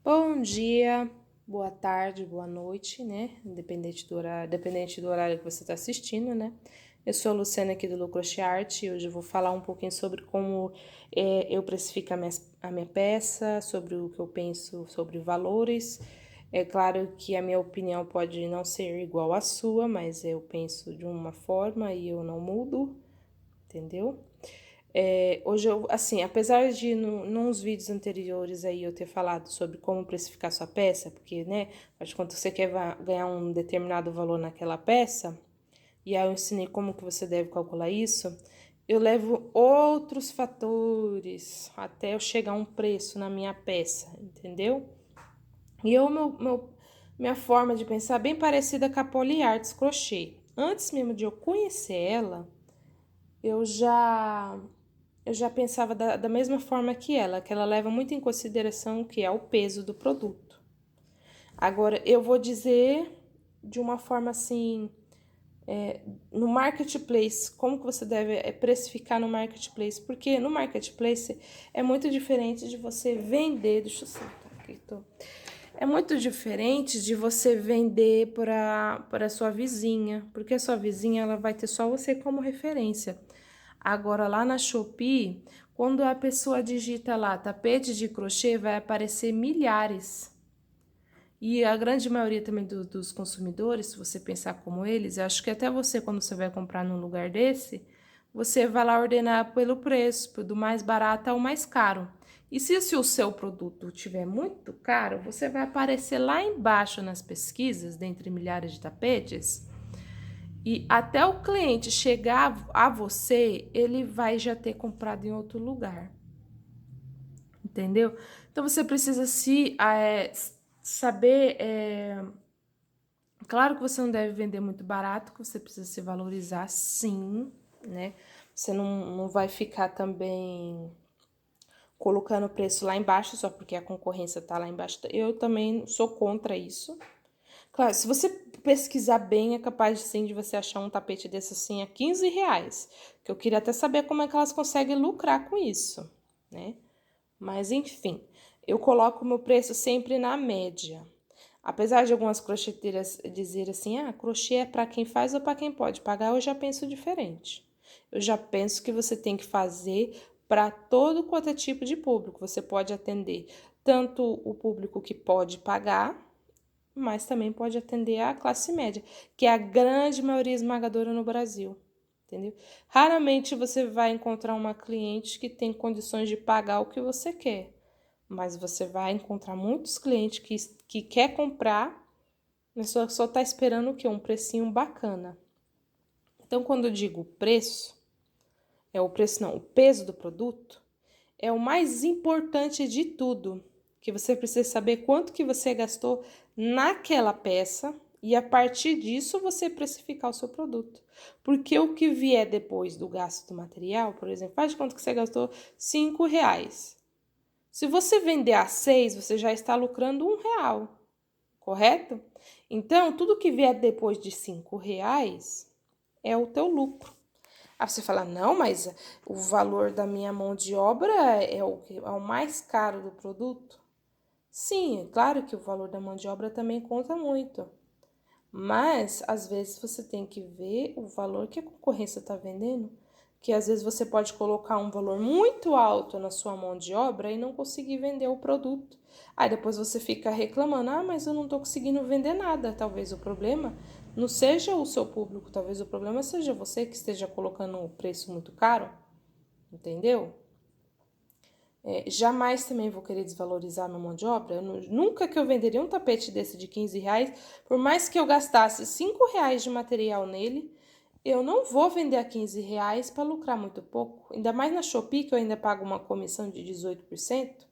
Bom dia, boa tarde, boa noite, né? Independente do horário que você está assistindo, né? Eu sou a Luciana aqui do Lucrochê Art e hoje eu vou falar um pouquinho sobre como eu precifico a minha peça, sobre o que eu penso sobre valores. É claro que a minha opinião pode não ser igual à sua, mas eu penso de uma forma e eu não mudo, entendeu? Hoje eu, assim, apesar de nos vídeos anteriores aí eu ter falado sobre como precificar sua peça, porque, né, acho que quando você quer ganhar um determinado valor naquela peça, e aí eu ensinei como que você deve calcular isso, eu levo outros fatores até eu chegar a um preço na minha peça, entendeu? E minha forma de pensar é bem parecida com a Poly Arts Crochê. Antes mesmo de eu conhecer ela, eu já eu já pensava da mesma forma que ela leva muito em consideração o que é o peso do produto. Agora, eu vou dizer de uma forma assim, no marketplace, como que você deve precificar no marketplace? Porque no marketplace é muito diferente de você vender, deixa eu sentar aqui, é muito diferente de você vender para sua vizinha, porque a sua vizinha ela vai ter só você como referência. Agora, lá na Shopee, quando a pessoa digita lá tapete de crochê, vai aparecer milhares. E a grande maioria também dos consumidores, se você pensar como eles, eu acho que até você, quando você vai comprar num lugar desse, você vai lá ordenar pelo preço, do mais barato ao mais caro. E se o seu produto tiver muito caro, você vai aparecer lá embaixo nas pesquisas, dentre milhares de tapetes, e até o cliente chegar a você, ele vai já ter comprado em outro lugar. Entendeu? Então você precisa saber. Claro que você não deve vender muito barato, que você precisa se valorizar, sim, né? Você não vai ficar também colocando o preço lá embaixo só porque a concorrência tá lá embaixo. Eu também sou contra isso. Claro, se você pesquisar bem, é capaz de, sim, de você achar um tapete desse assim a R$ 15. Que eu queria até saber como é que elas conseguem lucrar com isso, né? Mas enfim, eu coloco o meu preço sempre na média. Apesar de algumas crocheteiras dizer assim, crochê é para quem faz ou para quem pode pagar, eu já penso diferente. Eu já penso que você tem que fazer para todo quanto é tipo de público. Você pode atender tanto o público que pode pagar, mas também pode atender a classe média, que é a grande maioria esmagadora no Brasil, entendeu? Raramente você vai encontrar uma cliente que tem condições de pagar o que você quer, mas você vai encontrar muitos clientes que quer comprar, mas só tá esperando o quê? Um precinho bacana. Então, quando eu digo preço, o preço não, o peso do produto, é o mais importante de tudo, que você precisa saber quanto que você gastou naquela peça e a partir disso você precificar o seu produto. Porque o que vier depois do gasto do material, por exemplo, faz de conta que você gastou R$ 5. Se você vender a 6, você já está lucrando R$ 1, correto? Então, tudo que vier depois de R$ 5 é o teu lucro. Aí você fala, não, mas o valor da minha mão de obra é o mais caro do produto? Sim, é claro que o valor da mão de obra também conta muito. Mas, às vezes, você tem que ver o valor que a concorrência está vendendo. Que às vezes você pode colocar um valor muito alto na sua mão de obra e não conseguir vender o produto. Aí depois você fica reclamando, mas eu não estou conseguindo vender nada. Talvez o problema não seja o seu público, talvez o problema seja você que esteja colocando um preço muito caro, entendeu? Jamais também vou querer desvalorizar minha mão de obra. Nunca que eu venderia um tapete desse de R$ 15, por mais que eu gastasse R$ 5 de material nele, eu não vou vender a R$ 15 para lucrar muito pouco. Ainda mais na Shopee, que eu ainda pago uma comissão de 18%.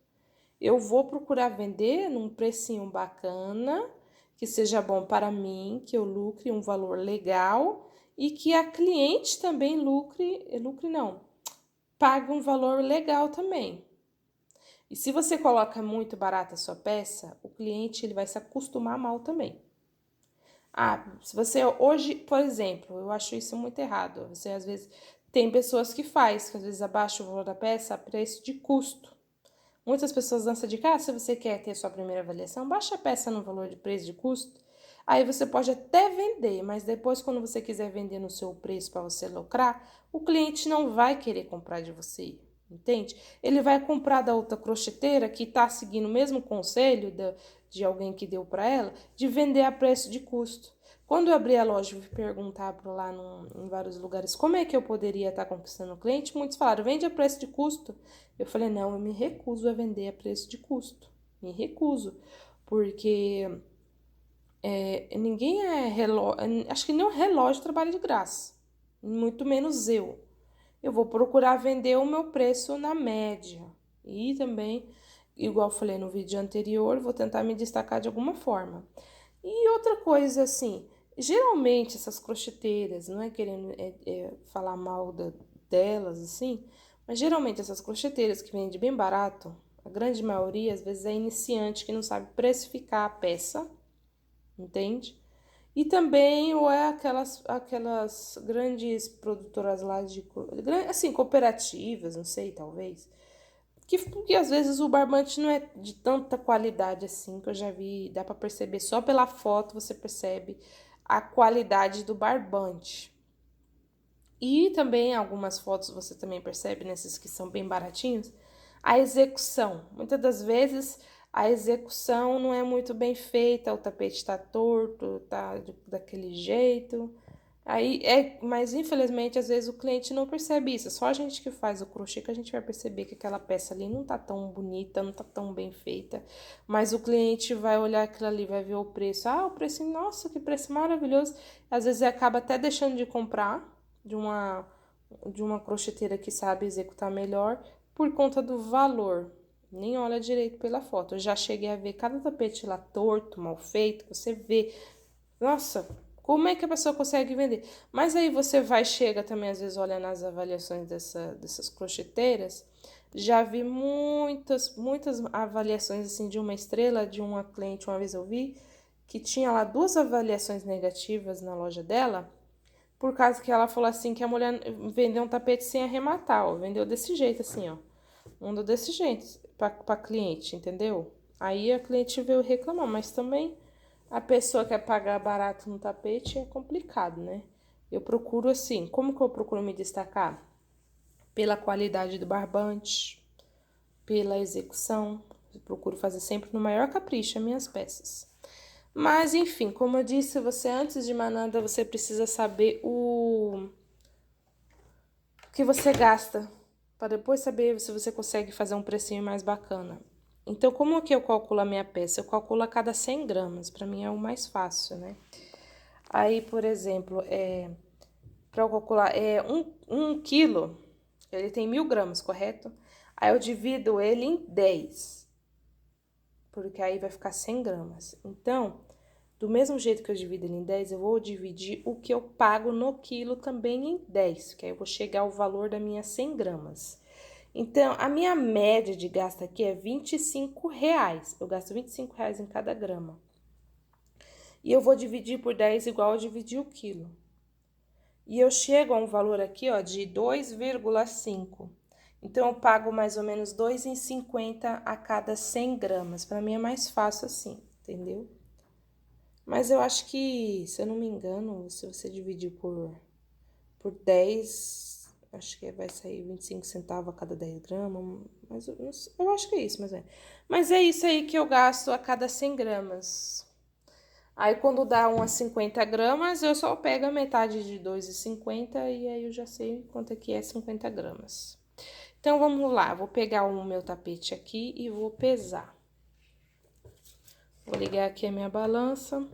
Eu vou procurar vender num precinho bacana, que seja bom para mim, que eu lucre um valor legal e que a cliente também lucre não, pague um valor legal também. E se você coloca muito barata a sua peça, o cliente ele vai se acostumar mal também. Se você hoje, por exemplo, eu acho isso muito errado. Você às vezes tem pessoas que às vezes abaixa o valor da peça a preço de custo. Muitas pessoas lançam de cá, se você quer ter sua primeira avaliação, baixa a peça no valor de preço de custo. Aí você pode até vender, mas depois quando você quiser vender no seu preço para você lucrar, o cliente não vai querer comprar de você, entende? Ele vai comprar da outra crocheteira que está seguindo o mesmo conselho de alguém que deu para ela, de vender a preço de custo. Quando eu abri a loja e fui perguntar por lá em vários lugares como é que eu poderia estar conquistando o cliente, muitos falaram, vende a preço de custo. Eu falei, não, eu me recuso a vender a preço de custo. Me recuso. Porque ninguém é relógio. Acho que nem um relógio trabalha de graça. Muito menos eu. Eu vou procurar vender o meu preço na média. E também, igual eu falei no vídeo anterior, vou tentar me destacar de alguma forma. E outra coisa, assim, geralmente essas crocheteiras, não é querendo falar mal delas, assim, mas geralmente essas crocheteiras que vendem bem barato, a grande maioria, às vezes, é iniciante que não sabe precificar a peça, entende? E também, ou é aquelas grandes produtoras lá assim, cooperativas, não sei, talvez, porque às vezes o barbante não é de tanta qualidade assim, que eu já vi, dá pra perceber, só pela foto você percebe a qualidade do barbante. E também algumas fotos você também percebe, nesses que são bem baratinhos, a execução. Muitas das vezes a execução não é muito bem feita, o tapete tá torto, tá daquele jeito. Mas infelizmente às vezes o cliente não percebe isso. É só a gente que faz o crochê que a gente vai perceber que aquela peça ali não tá tão bonita, não tá tão bem feita. Mas o cliente vai olhar aquilo ali, vai ver o preço. Ah, o preço, nossa, que preço maravilhoso. Às vezes acaba até deixando de comprar de uma crocheteira que sabe executar melhor por conta do valor. Nem olha direito pela foto. Eu já cheguei a ver cada tapete lá torto, mal feito, você vê. Nossa, como é que a pessoa consegue vender? Mas aí você vai, chega também, às vezes, olha nas avaliações dessas crocheteiras. Já vi muitas avaliações assim de uma estrela, de uma cliente, uma vez eu vi, que tinha lá 2 avaliações negativas na loja dela, por causa que ela falou assim que a mulher vendeu um tapete sem arrematar, ó. Vendeu desse jeito, assim, ó. Mandou desse jeito pra cliente, entendeu? Aí a cliente veio reclamar, mas também a pessoa quer pagar barato no tapete é complicado, né? Eu procuro assim, como que eu procuro me destacar? Pela qualidade do barbante, pela execução. Eu procuro fazer sempre no maior capricho as minhas peças. Mas, enfim, como eu disse, você antes de mais nada, você precisa saber o que você gasta, para depois saber se você consegue fazer um precinho mais bacana. Então, como que eu calculo a minha peça? Eu calculo a cada 100 gramas, para mim é o mais fácil, né? Aí, por exemplo, para eu calcular, um quilo, ele tem 1000 gramas, correto? Aí eu divido ele em 10, porque aí vai ficar 100 gramas. Então, do mesmo jeito que eu divido ele em 10, eu vou dividir o que eu pago no quilo também em 10, que aí eu vou chegar ao valor das minhas 100 gramas. Então, a minha média de gasto aqui é R$ 25. Eu gasto R$ 25 em cada grama. E eu vou dividir por 10 igual eu dividi o quilo. E eu chego a um valor aqui, ó, de 2,5. Então, eu pago mais ou menos 2,50 a cada 100 gramas. Para mim é mais fácil assim, entendeu? Mas eu acho que, se eu não me engano, se você dividir por 10, acho que vai sair 25 centavos a cada 10 gramas. Mas eu acho que é isso, mas é isso aí que eu gasto a cada 100 gramas. Aí, quando dá umas 50 gramas, eu só pego a metade de 2,50 e aí eu já sei quanto é que é 50 gramas. Então, vamos lá. Vou pegar o meu tapete aqui e vou pesar. Vou ligar aqui a minha balança.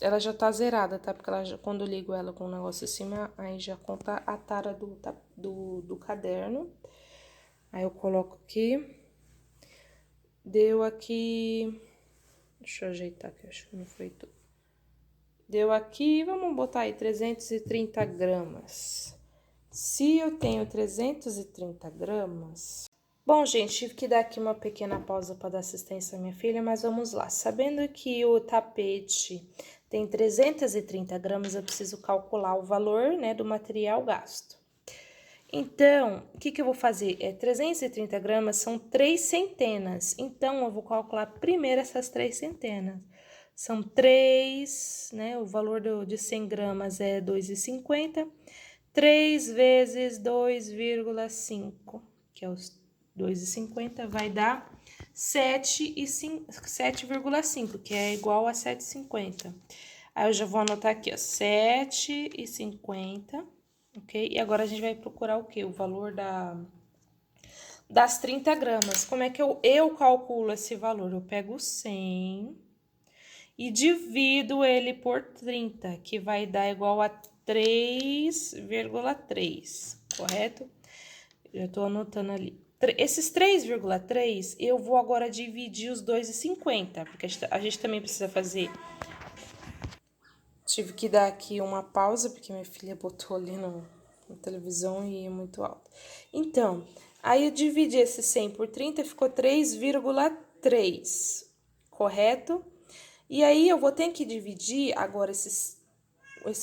Ela já tá zerada, tá? Porque quando eu ligo ela com o negócio em cima, aí já conta a tara do caderno. Aí eu coloco aqui. Deu aqui... Deixa eu ajeitar aqui, acho que não foi tudo. Deu aqui, vamos botar aí 330 gramas. Se eu tenho 330 gramas... Bom, gente, tive que dar aqui uma pequena pausa para dar assistência à minha filha, mas vamos lá. Sabendo que o tapete tem 330 gramas, eu preciso calcular o valor, né, do material gasto. Então, o que que eu vou fazer? 330 gramas são 3 centenas. Então, eu vou calcular primeiro essas 3 centenas. São 3, né? O valor de 100 gramas é 2,50. 3 vezes 2,5, que é os 2,50, vai dar 7,5, que é igual a 7,50. Aí eu já vou anotar aqui, ó, 7,50, ok? E agora a gente vai procurar o quê? O valor das 30 gramas. Como é que eu calculo esse valor? Eu pego 100 e divido ele por 30, que vai dar igual a 3,3, correto? Já tô anotando ali. Esses 3,3, eu vou agora dividir os 2,50, porque a gente também precisa fazer. Tive que dar aqui uma pausa, porque minha filha botou ali na televisão e é muito alto. Então, aí eu dividi esse 100 por 30, ficou 3,3, correto? E aí, eu vou ter que dividir agora esse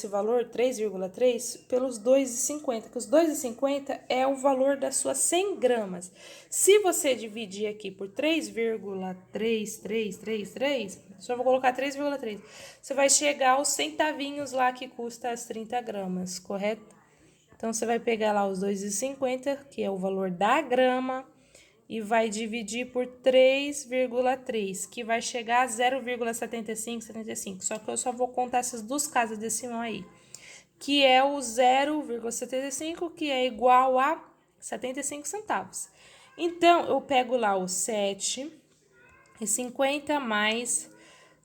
valor, 3,3, pelos 2,50, que os 2,50 é o valor das suas 100 gramas. Se você dividir aqui por 3,3333, só vou colocar 3,3, você vai chegar aos centavinhos lá que custa as 30 gramas, correto? Então, você vai pegar lá os 2,50, que é o valor da grama, e vai dividir por 3,3, que vai chegar a 0,7575. Só que eu só vou contar essas duas casas decimal aí, que é o 0,75, que é igual a 75 centavos. Então, eu pego lá o 7,50 mais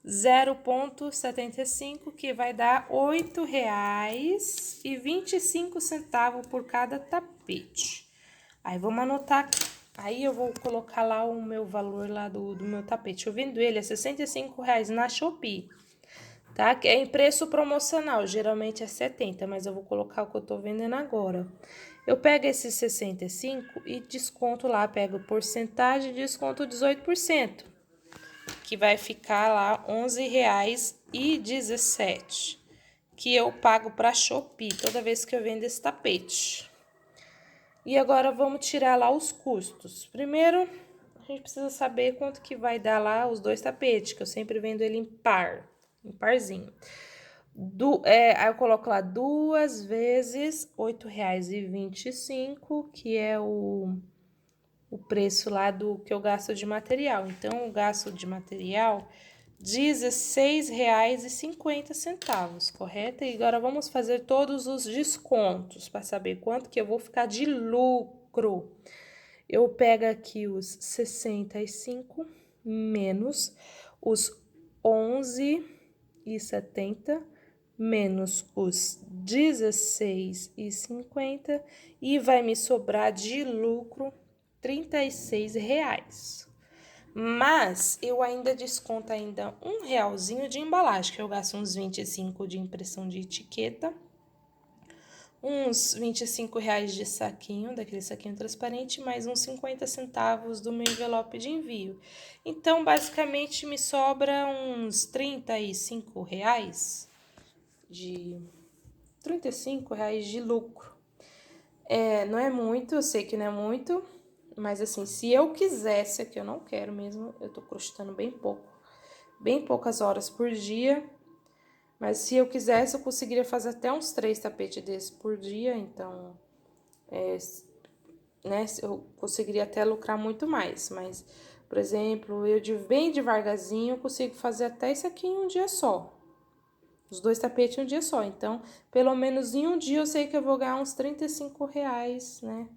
0,75, que vai dar R$ 8,25 por cada tapete. Aí, vamos anotar aqui. Aí, eu vou colocar lá o meu valor lá do meu tapete. Eu vendo ele a R$ 65,00 na Shopee, tá? Que é em preço promocional, geralmente é 70, mas eu vou colocar o que eu tô vendendo agora. Eu pego esses 65 e desconto lá, pego porcentagem, desconto 18%, que vai ficar lá R$ 11,17, que eu pago pra Shopee toda vez que eu vendo esse tapete. E agora, vamos tirar lá os custos. Primeiro, a gente precisa saber quanto que vai dar lá os dois tapetes, que eu sempre vendo ele em parzinho. Aí eu coloco lá 2 vezes R$ 8,25, que é o preço lá do que eu gasto de material. Então, o gasto de material, R$ 16,50, correto? E agora, vamos fazer todos os descontos para saber quanto que eu vou ficar de lucro. Eu pego aqui os 65 menos os 11,70 menos os 16,50 e vai me sobrar de lucro R$ 36,00. Mas eu ainda desconto ainda R$ 1,00 de embalagem, que eu gasto uns 25 de impressão de etiqueta, uns R$ 25,00 de saquinho, daquele saquinho transparente, mais uns 50 centavos do meu envelope de envio. Então, basicamente, me sobra uns R$ 35,00 de lucro. Não é muito, eu sei que não é muito, mas assim, se eu quisesse, aqui eu não quero mesmo, eu tô crochetando bem poucas horas por dia, mas se eu quisesse, eu conseguiria fazer até uns 3 tapetes desses por dia, então, né, eu conseguiria até lucrar muito mais, mas, por exemplo, bem devagarzinho, eu consigo fazer até isso aqui em um dia só. Os 2 tapetes em um dia só. Então, pelo menos em um dia eu sei que eu vou ganhar uns R$ 35,00, né?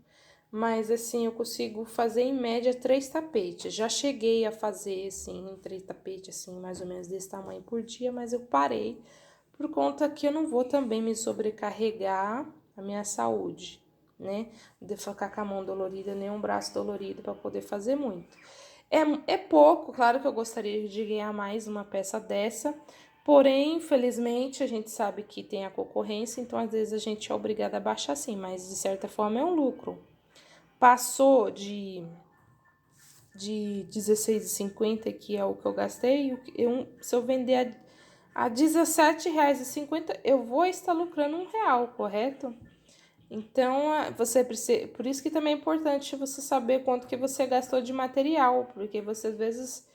Mas, assim, eu consigo fazer em média 3 tapetes. Já cheguei a fazer, assim, 3 tapetes, assim, mais ou menos desse tamanho por dia, mas eu parei por conta que eu não vou também me sobrecarregar a minha saúde, né? De ficar com a mão dolorida, nem um braço dolorido para poder fazer muito. É pouco, claro que eu gostaria de ganhar mais uma peça dessa, porém, infelizmente, a gente sabe que tem a concorrência, então às vezes a gente é obrigada a baixar sim, mas de certa forma é um lucro. Passou de 16,50, que é o que eu gastei, se eu vender a R$ 17,50, eu vou estar lucrando R$ 1,00, correto? Então, você precisa, por isso que também é importante você saber quanto que você gastou de material, porque você às vezes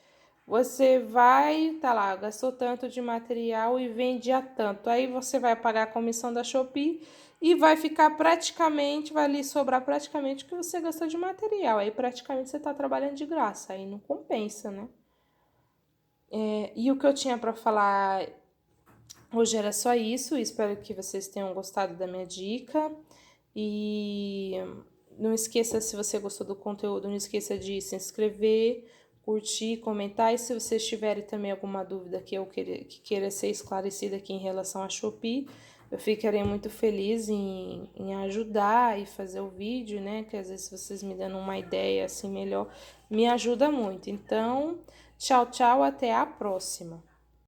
você vai, tá lá, gastou tanto de material e vende a tanto. Aí você vai pagar a comissão da Shopee e vai ficar praticamente, vai lhe sobrar praticamente o que você gastou de material. Aí praticamente você tá trabalhando de graça, aí não compensa, né? E o que eu tinha para falar hoje era só isso. Espero que vocês tenham gostado da minha dica. E não esqueça, se você gostou do conteúdo, não esqueça de se inscrever, curtir, comentar. E se vocês tiverem também alguma dúvida que queira ser esclarecida aqui em relação à Shopee, eu ficarei muito feliz em ajudar e fazer o vídeo, né? Que às vezes vocês me dando uma ideia assim melhor, me ajuda muito. Então, tchau, tchau, até a próxima.